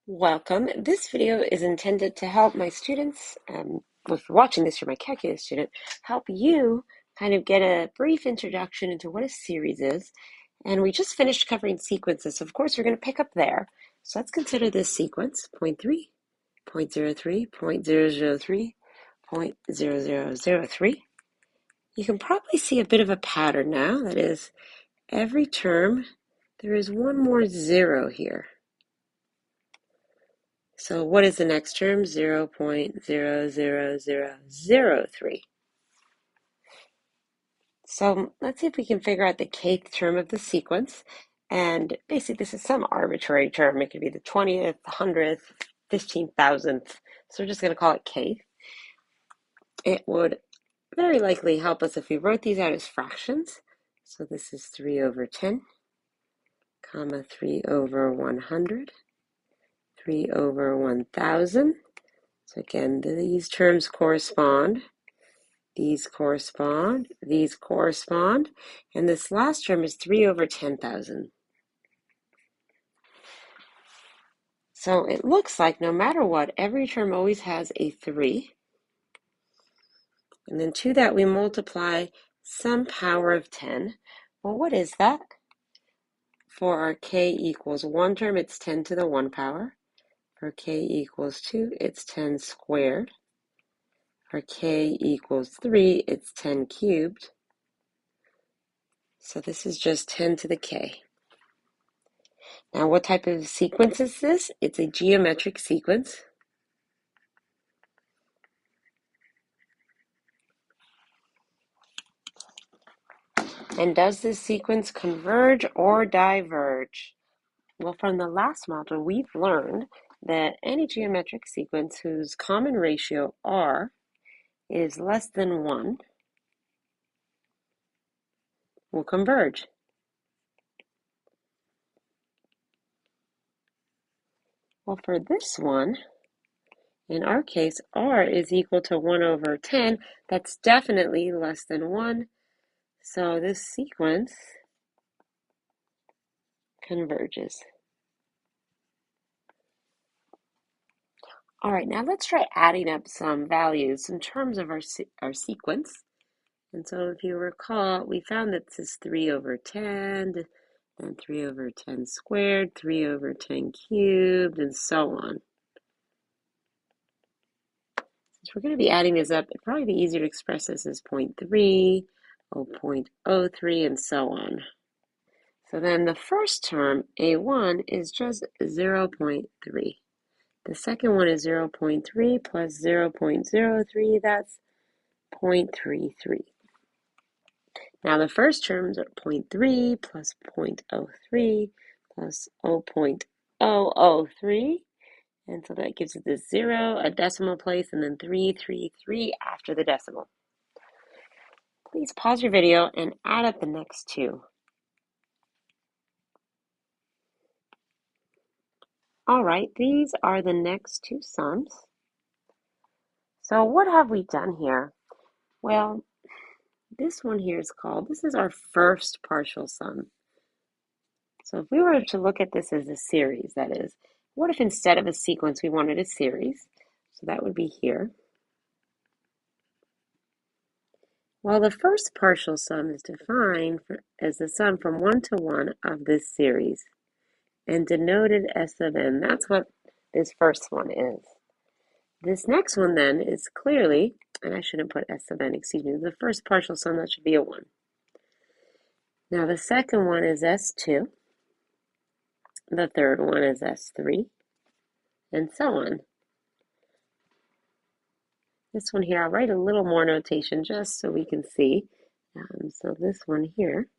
Welcome. This video is intended to help my students, if you're watching this, you're my calculus student, help you kind of get a brief introduction into what a series is. And we just finished covering sequences, so of course we're going to pick up there. So let's consider this sequence, 0.3, 0.03, 0.003, 0.0003. You can probably see a bit of a pattern now. That is, every term, there is one more zero here. So what is the next term? 0.00003. So let's see if we can figure out the kth term of the sequence. And basically this is some arbitrary term. It could be the 20th, 100th, 15,000th. So we're just going to call it kth. It would very likely help us if we wrote these out as fractions. So this is 3 over 10, comma 3 over 100. 3 over 1,000. So again, these terms correspond, these correspond, these correspond, and this last term is 3 over 10,000. So it looks like no matter what, every term always has a 3. And then to that we multiply some power of 10. Well, what is that? For our k equals 1 term, it's 10 to the 1 power. For k equals 2, it's 10 squared. For k equals 3, it's 10 cubed. So this is just 10 to the k. Now, what type of sequence is this? It's a geometric sequence. And does this sequence converge or diverge? Well, from the last module, we've learned that any geometric sequence whose common ratio r is less than 1 will converge. Well, for this one, in our case, r is equal to 1 over 10. That's definitely less than 1. So this sequence converges. All right, now let's try adding up some values in terms of our sequence. And so if you recall, we found that this is 3 over 10, then 3 over 10 squared, 3 over 10 cubed, and so on. Since we're going to be adding this up, it'd probably be easier to express this as 0.3, 0.03, and so on. So then the first term, A1, is just 0.3. The second one is 0.3 plus 0.03, that's 0.33. Now the first terms are 0.3 plus 0.03 plus 0.003, and so that gives us the 0, a decimal place, and then 333 after the decimal. Please pause your video and add up the next two. All right, these are the next two sums. So what have we done here? Well, this one here is called, this is our first partial sum. So if we were to look at this as a series, that is, what if instead of a sequence we wanted a series? So that would be here. Well, the first partial sum is defined as the sum from 1 to 1 of this series and denoted S of n. That's what this first one is. This next one then is clearly, and I shouldn't put S of n, excuse me, the first partial sum, that should be a 1. Now the second one is S2. The third one is S3, and so on. This one here, I'll write a little more notation just so we can see. So this one here,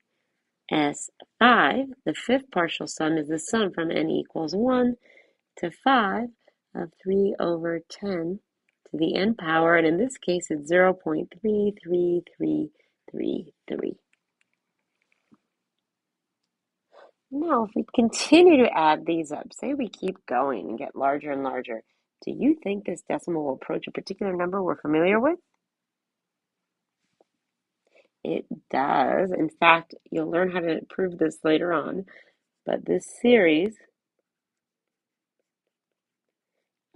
S5, the fifth partial sum, is the sum from n equals 1 to 5 of 3 over 10 to the n power, and in this case it's 0.33333. Now, if we continue to add these up, say we keep going and get larger and larger, do you think this decimal will approach a particular number we're familiar with? It does. In fact, you'll learn how to prove this later on, but this series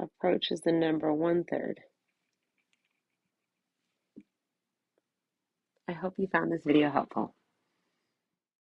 approaches the number 1/3. I hope you found this video helpful.